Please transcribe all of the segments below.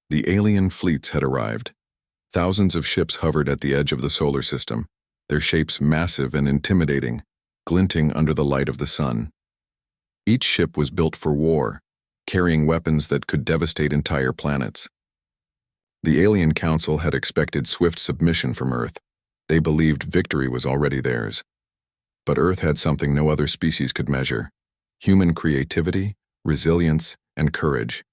The alien fleets had arrived. Thousands of ships hovered at the edge of the solar system, their shapes massive and intimidating, glinting under the light of the sun. Each ship was built for war, carrying weapons that could devastate entire planets. The Alien Council had expected swift submission from Earth. They believed victory was already theirs. But Earth had something no other species could measure: human creativity, resilience, and courage.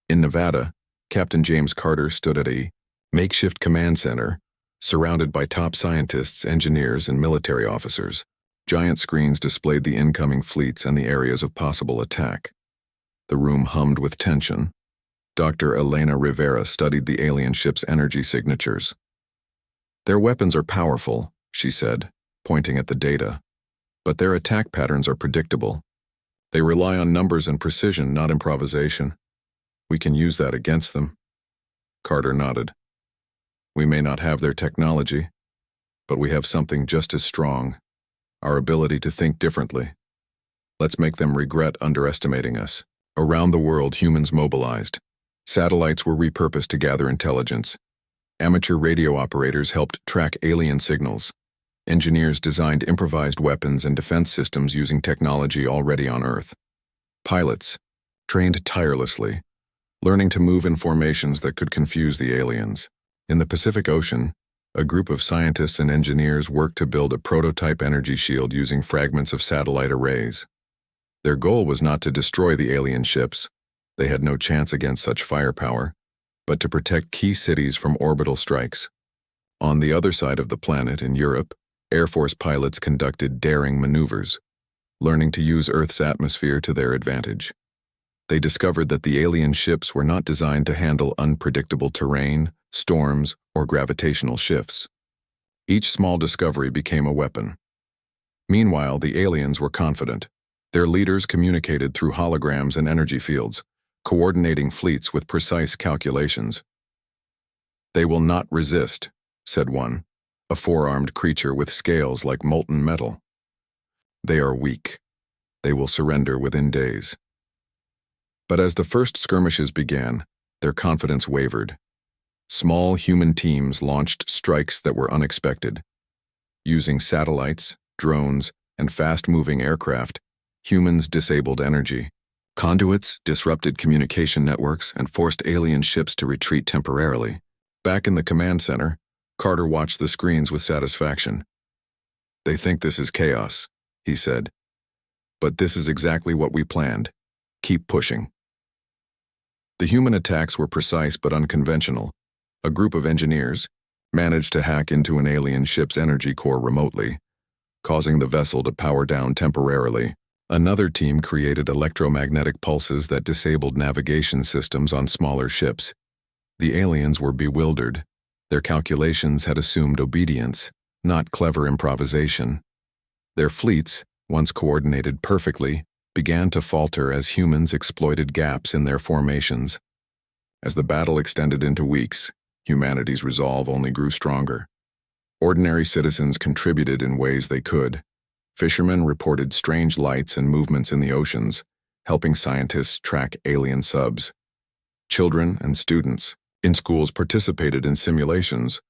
In Nevada, Captain James Carter stood at a makeshift command center, surrounded by top scientists, engineers, and military officers. Giant screens displayed the incoming fleets and the areas of possible attack. The room hummed with tension. Dr. Elena Rivera studied the alien ship's energy signatures. "Their weapons are powerful," she said, pointing at the data, "but their attack patterns are predictable. They rely on numbers and precision, not improvisation. We can use that against them." Carter nodded. "We may not have their technology, but we have something just as strong: our ability to think differently. Let's make them regret underestimating us." Around the world, humans mobilized. Satellites were repurposed to gather intelligence. Amateur radio operators helped track alien signals. Engineers designed improvised weapons and defense systems using technology already on Earth. Pilots trained tirelessly, learning to move in formations that could confuse the aliens. In the Pacific Ocean, a group of scientists and engineers worked to build a prototype energy shield using fragments of satellite arrays. Their goal was not to destroy the alien ships, they had no chance against such firepower, but to protect key cities from orbital strikes. On the other side of the planet, in Europe, Air Force pilots conducted daring maneuvers, learning to use Earth's atmosphere to their advantage. They discovered that the alien ships were not designed to handle unpredictable terrain, storms, or gravitational shifts. Each small discovery became a weapon. Meanwhile, the aliens were confident. Their leaders communicated through holograms and energy fields, coordinating fleets with precise calculations. "They will not resist," said one, a four-armed creature with scales like molten metal. "They are weak. They will surrender within days." But as the first skirmishes began, their confidence wavered. Small human teams launched strikes that were unexpected. Using satellites, drones, and fast-moving aircraft, humans disabled energy. Conduits disrupted communication networks and forced alien ships to retreat temporarily. Back in the command center, Carter watched the screens with satisfaction. "They think this is chaos," he said. "But this is exactly what we planned. Keep pushing." The human attacks were precise but unconventional. A group of engineers managed to hack into an alien ship's energy core remotely, causing the vessel to power down temporarily. Another team created electromagnetic pulses that disabled navigation systems on smaller ships. The aliens were bewildered. Their calculations had assumed obedience, not clever improvisation. Their fleets, once coordinated perfectly, began to falter as humans exploited gaps in their formations. As the battle extended into weeks, humanity's resolve only grew stronger. Ordinary citizens contributed in ways they could. Fishermen reported strange lights and movements in the oceans, helping scientists track alien subs. Children and students in schools participated in simulations,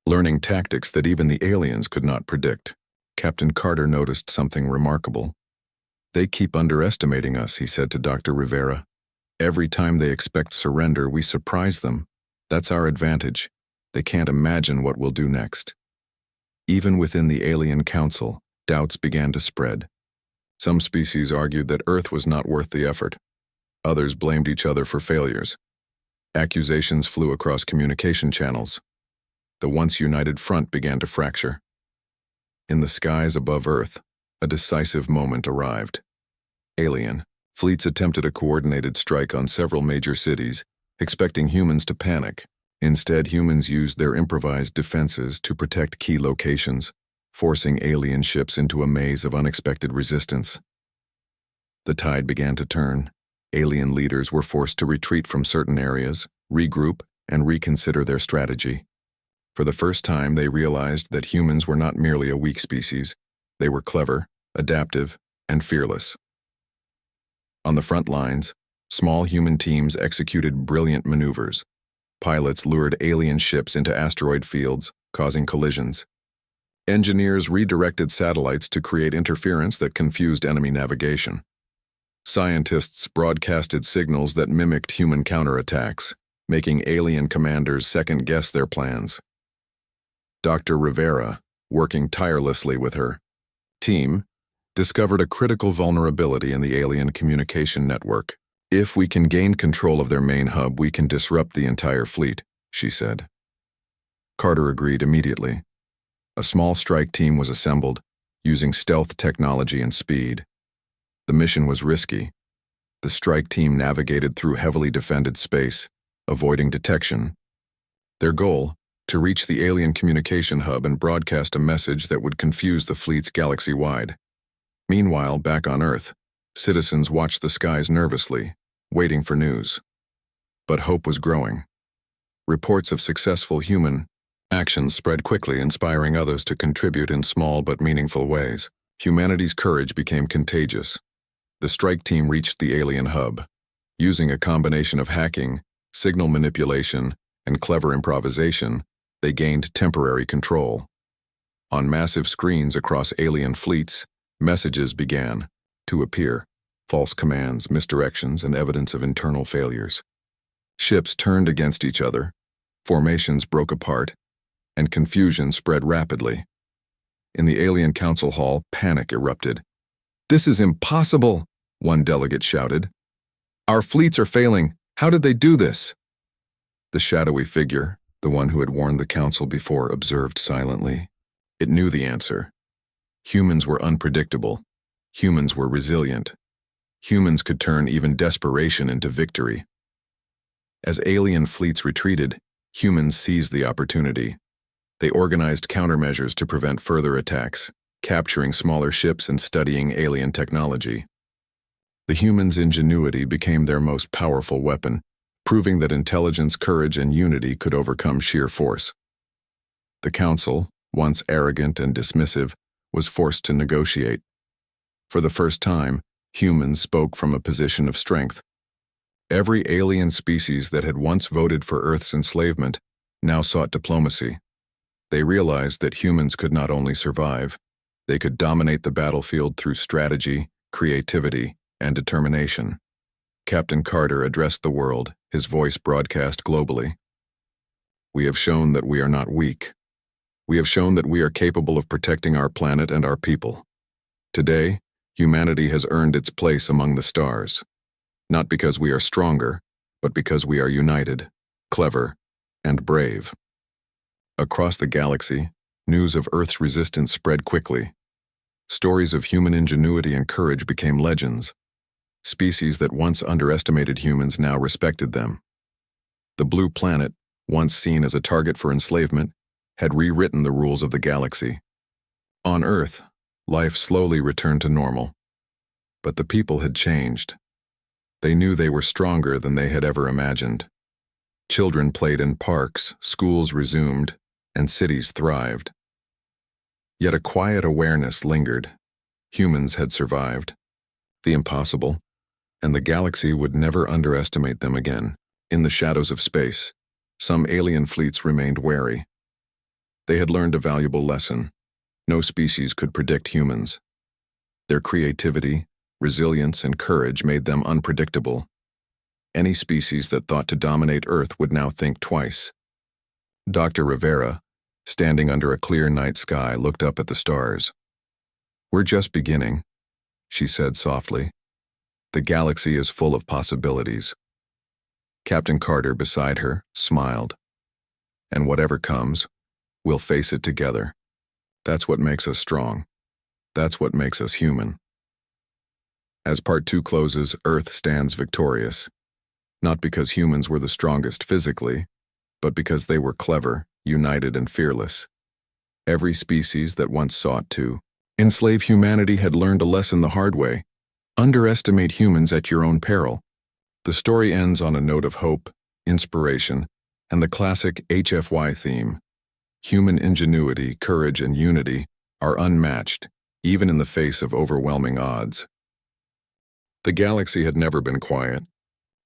learning tactics that even the aliens could not predict. Captain Carter noticed something remarkable. "They keep underestimating us," he said to Dr. Rivera. "Every time they expect surrender, we surprise them. That's our advantage. They can't imagine what we'll do next." Even within the Alien Council, doubts began to spread. Some species argued that Earth was not worth the effort. Others blamed each other for failures. Accusations flew across communication channels. The once united front began to fracture. In the skies above Earth, a decisive moment arrived. Alien fleets attempted a coordinated strike on several major cities, expecting humans to panic. Instead, humans used their improvised defenses to protect key locations, forcing alien ships into a maze of unexpected resistance. The tide began to turn. Alien leaders were forced to retreat from certain areas, regroup, and reconsider their strategy. For the first time, they realized that humans were not merely a weak species. They were clever, adaptive, and fearless. On the front lines, small human teams executed brilliant maneuvers, Pilots lured alien ships into asteroid fields, causing collisions. Engineers redirected satellites to create interference that confused enemy navigation. Scientists broadcasted signals that mimicked human counterattacks, making alien commanders second-guess their plans. Dr. Rivera, working tirelessly with her team, discovered a critical vulnerability in the alien communication network. "If we can gain control of their main hub, we can disrupt the entire fleet," she said. Carter agreed immediately. A small strike team was assembled, using stealth technology and speed. The mission was risky. The strike team navigated through heavily defended space, avoiding detection. Their goal: to reach the alien communication hub and broadcast a message that would confuse the fleets galaxy-wide. Meanwhile, back on Earth, citizens watched the skies nervously, waiting for news. But hope was growing. Reports of successful human actions spread quickly, inspiring others to contribute in small but meaningful ways. Humanity's courage became contagious. The strike team reached the alien hub. Using a combination of hacking, signal manipulation, and clever improvisation, they gained temporary control. On massive screens across alien fleets, messages began to appear: false commands, misdirections, and evidence of internal failures. Ships turned against each other, formations broke apart, and confusion spread rapidly. In the alien council hall, panic erupted. "This is impossible," one delegate shouted. "Our fleets are failing. How did they do this?" The shadowy figure, the one who had warned the council before, observed silently. It knew the answer. Humans were unpredictable. Humans were resilient. Humans could turn even desperation into victory. As alien fleets retreated, humans seized the opportunity. They organized countermeasures to prevent further attacks, capturing smaller ships and studying alien technology. The humans' ingenuity became their most powerful weapon, proving that intelligence, courage, and unity could overcome sheer force. The council, once arrogant and dismissive, was forced to negotiate. For the first time, humans spoke from a position of strength. Every alien species that had once voted for Earth's enslavement now sought diplomacy. They realized that humans could not only survive, they could dominate the battlefield through strategy, creativity, and determination. Captain Carter addressed the world, his voice broadcast globally. "We have shown that we are not weak. We have shown that we are capable of protecting our planet and our people. Today, humanity has earned its place among the stars, not because we are stronger, but because we are united, clever, and brave." Across the galaxy, news of Earth's resistance spread quickly. Stories of human ingenuity and courage became legends. Species that once underestimated humans now respected them. The blue planet, once seen as a target for enslavement, had rewritten the rules of the galaxy. On Earth, life slowly returned to normal. But the people had changed. They knew they were stronger than they had ever imagined. Children played in parks, schools resumed, and cities thrived. Yet a quiet awareness lingered. Humans had survived the impossible, and the galaxy would never underestimate them again. In the shadows of space, some alien fleets remained wary. They had learned a valuable lesson. No species could predict humans. Their creativity, resilience, and courage made them unpredictable. Any species that thought to dominate Earth would now think twice. Dr. Rivera, standing under a clear night sky, looked up at the stars. "We're just beginning," she said softly. "The galaxy is full of possibilities." Captain Carter, beside her, smiled. "And whatever comes, we'll face it together. That's what makes us strong. That's what makes us human." As Part 2 closes, Earth stands victorious. Not because humans were the strongest physically, but because they were clever, united, and fearless. Every species that once sought to enslave humanity had learned a lesson the hard way. Underestimate humans at your own peril. The story ends on a note of hope, inspiration, and the classic HFY theme. Human ingenuity, courage, and unity are unmatched, even in the face of overwhelming odds. The galaxy had never been quiet.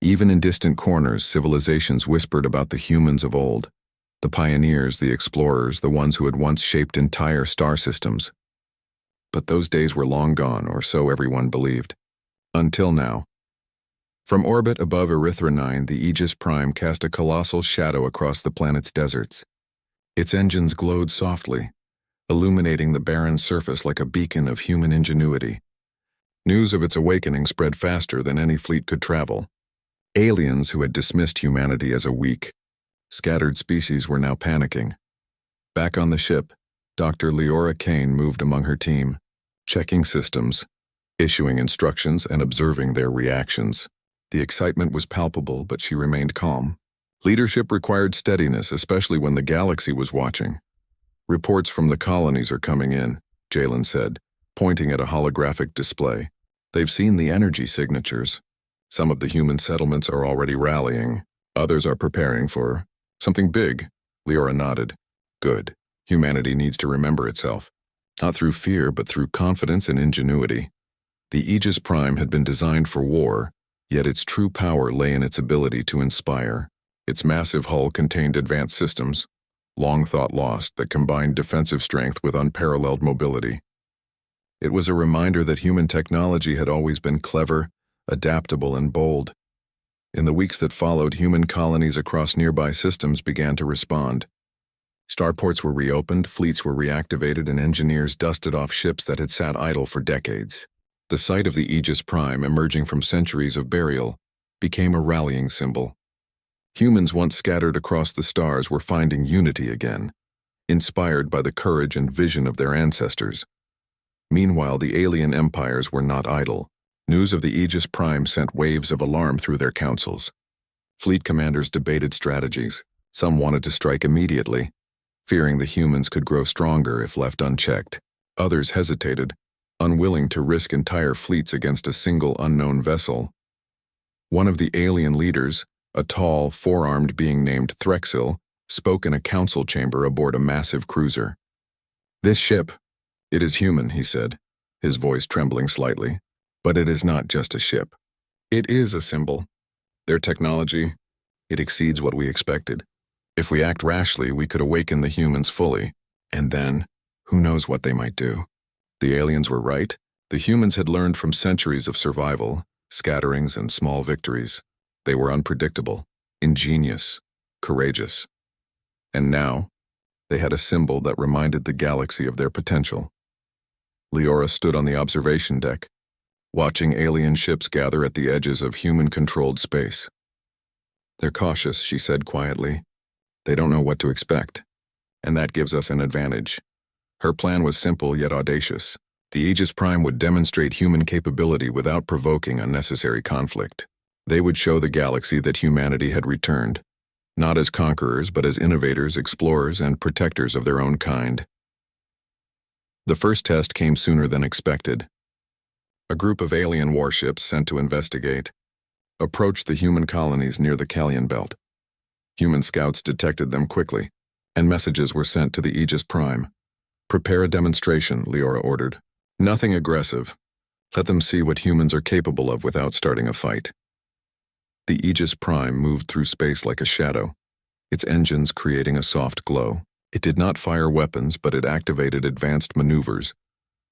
Even in distant corners, civilizations whispered about the humans of old, the pioneers, the explorers, the ones who had once shaped entire star systems. But those days were long gone, or so everyone believed. Until now. From orbit above Erythra 9, the Aegis Prime cast a colossal shadow across the planet's deserts. Its engines glowed softly, illuminating the barren surface like a beacon of human ingenuity. News of its awakening spread faster than any fleet could travel. Aliens who had dismissed humanity as a weak, scattered species were now panicking. Back on the ship, Dr. Leora Kane moved among her team, checking systems, issuing instructions, and observing their reactions. The excitement was palpable, but she remained calm. Leadership required steadiness, especially when the galaxy was watching. Reports from the colonies are coming in, Jalen said, pointing at a holographic display. They've seen the energy signatures. Some of the human settlements are already rallying. Others are preparing for something big. Leora nodded. Good. Humanity needs to remember itself. Not through fear, but through confidence and ingenuity. The Aegis Prime had been designed for war, yet its true power lay in its ability to inspire. Its massive hull contained advanced systems, long thought lost, that combined defensive strength with unparalleled mobility. It was a reminder that human technology had always been clever, adaptable, and bold. In the weeks that followed, human colonies across nearby systems began to respond. Starports were reopened, fleets were reactivated, and engineers dusted off ships that had sat idle for decades. The sight of the Aegis Prime, emerging from centuries of burial, became a rallying symbol. Humans once scattered across the stars were finding unity again, inspired by the courage and vision of their ancestors. Meanwhile, the alien empires were not idle. News of the Aegis Prime sent waves of alarm through their councils. Fleet commanders debated strategies. Some wanted to strike immediately, fearing the humans could grow stronger if left unchecked. Others hesitated, unwilling to risk entire fleets against a single unknown vessel. One of the alien leaders, a tall, four-armed being named Threxil, spoke in a council chamber aboard a massive cruiser. This ship, it is human, he said, his voice trembling slightly. But it is not just a ship. It is a symbol. Their technology, it exceeds what we expected. If we act rashly, we could awaken the humans fully, and then, who knows what they might do. The aliens were right. The humans had learned from centuries of survival, scatterings, and small victories. They were unpredictable, ingenious, courageous. And now, they had a symbol that reminded the galaxy of their potential. Leora stood on the observation deck, watching alien ships gather at the edges of human-controlled space. They're cautious, she said quietly. They don't know what to expect, and that gives us an advantage. Her plan was simple yet audacious. The Aegis Prime would demonstrate human capability without provoking unnecessary conflict. They would show the galaxy that humanity had returned, not as conquerors, but as innovators, explorers, and protectors of their own kind. The first test came sooner than expected. A group of alien warships sent to investigate approached the human colonies near the Callian Belt. Human scouts detected them quickly, and messages were sent to the Aegis Prime. Prepare a demonstration, Leora ordered. Nothing aggressive. Let them see what humans are capable of without starting a fight. The Aegis Prime moved through space like a shadow, its engines creating a soft glow. It did not fire weapons, but it activated advanced maneuvers,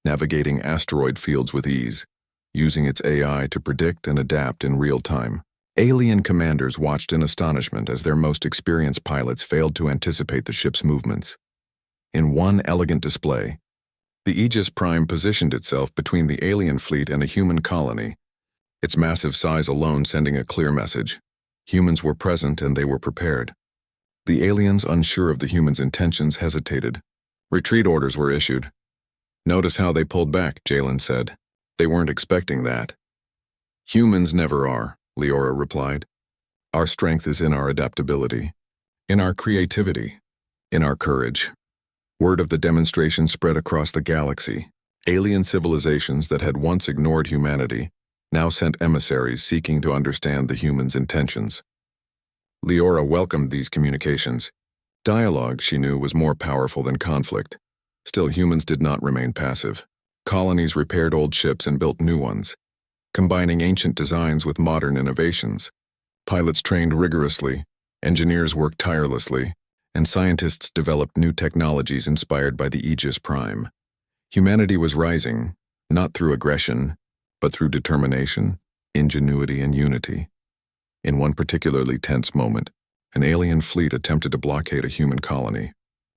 navigating asteroid fields with ease, using its AI to predict and adapt in real time. Alien commanders watched in astonishment as their most experienced pilots failed to anticipate the ship's movements. In one elegant display, the Aegis Prime positioned itself between the alien fleet and a human colony, its massive size alone sending a clear message. Humans were present and they were prepared. The aliens, unsure of the humans' intentions, hesitated. Retreat orders were issued. Notice how they pulled back, Jalen said. They weren't expecting that. Humans never are, Leora replied. Our strength is in our adaptability, in our creativity, in our courage. Word of the demonstration spread across the galaxy. Alien civilizations that had once ignored humanity now sent emissaries seeking to understand the humans' intentions. Leora welcomed these communications. Dialogue, she knew, was more powerful than conflict. Still, humans did not remain passive. Colonies repaired old ships and built new ones, combining ancient designs with modern innovations. Pilots trained rigorously, engineers worked tirelessly, and scientists developed new technologies inspired by the Aegis Prime. Humanity was rising, not through aggression, but through determination, ingenuity, and unity. In one particularly tense moment, an alien fleet attempted to blockade a human colony.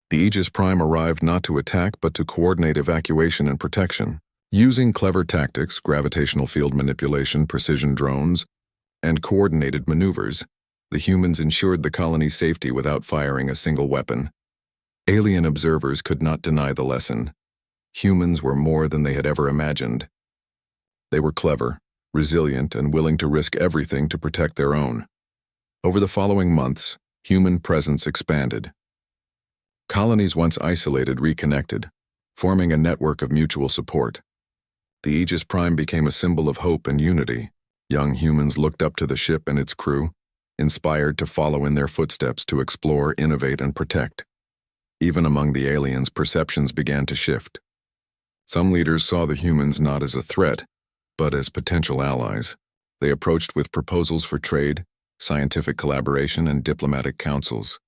The Aegis Prime arrived not to attack but to coordinate evacuation and protection. Using clever tactics, gravitational field manipulation, precision drones, and coordinated maneuvers, the humans ensured the colony's safety without firing a single weapon. Alien observers could not deny the lesson. Humans were more than they had ever imagined. They were clever, resilient, and willing to risk everything to protect their own. Over the following months, human presence expanded. Colonies once isolated reconnected, forming a network of mutual support. The Aegis Prime became a symbol of hope and unity. Young humans looked up to the ship and its crew, inspired to follow in their footsteps to explore, innovate, and protect. Even among the aliens, perceptions began to shift. Some leaders saw the humans not as a threat, but as potential allies. They approached with proposals for trade, scientific collaboration, and diplomatic councils.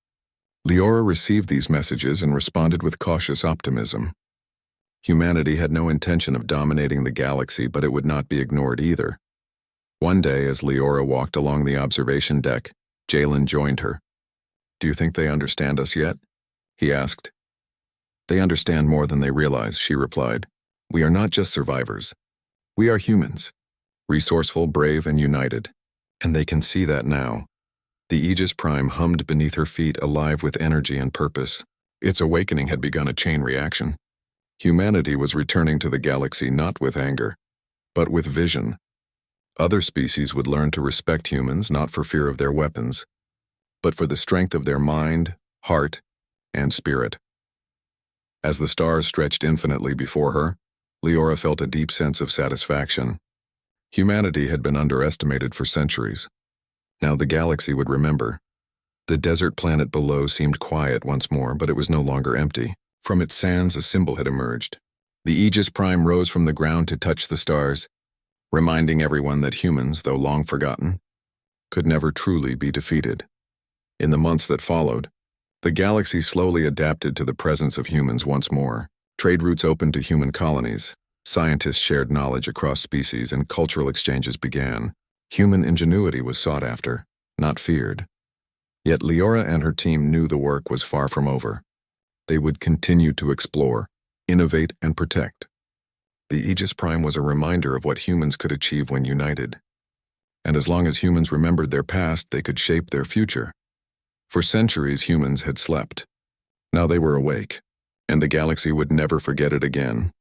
Leora received these messages and responded with cautious optimism. Humanity had no intention of dominating the galaxy, but it would not be ignored either. One day, as Leora walked along the observation deck, Jalen joined her. "Do you think they understand us yet?" he asked. "They understand more than they realize," she replied. "We are not just survivors. We are humans, resourceful, brave, and united. And they can see that now." The Aegis Prime hummed beneath her feet, alive with energy and purpose. Its awakening had begun a chain reaction. Humanity was returning to the galaxy not with anger, but with vision. Other species would learn to respect humans not for fear of their weapons, but for the strength of their mind, heart, and spirit. As the stars stretched infinitely before her, Leora felt a deep sense of satisfaction. Humanity had been underestimated for centuries. Now the galaxy would remember. The desert planet below seemed quiet once more, but it was no longer empty. From its sands a symbol had emerged. The Aegis Prime rose from the ground to touch the stars, reminding everyone that humans, though long forgotten, could never truly be defeated. In the months that followed, the galaxy slowly adapted to the presence of humans once more. Trade routes opened to human colonies, scientists shared knowledge across species, and cultural exchanges began. Human ingenuity was sought after, not feared. Yet Leora and her team knew the work was far from over. They would continue to explore, innovate, and protect. The Aegis Prime was a reminder of what humans could achieve when united. And as long as humans remembered their past, they could shape their future. For centuries, humans had slept. Now they were awake, and the galaxy would never forget it again.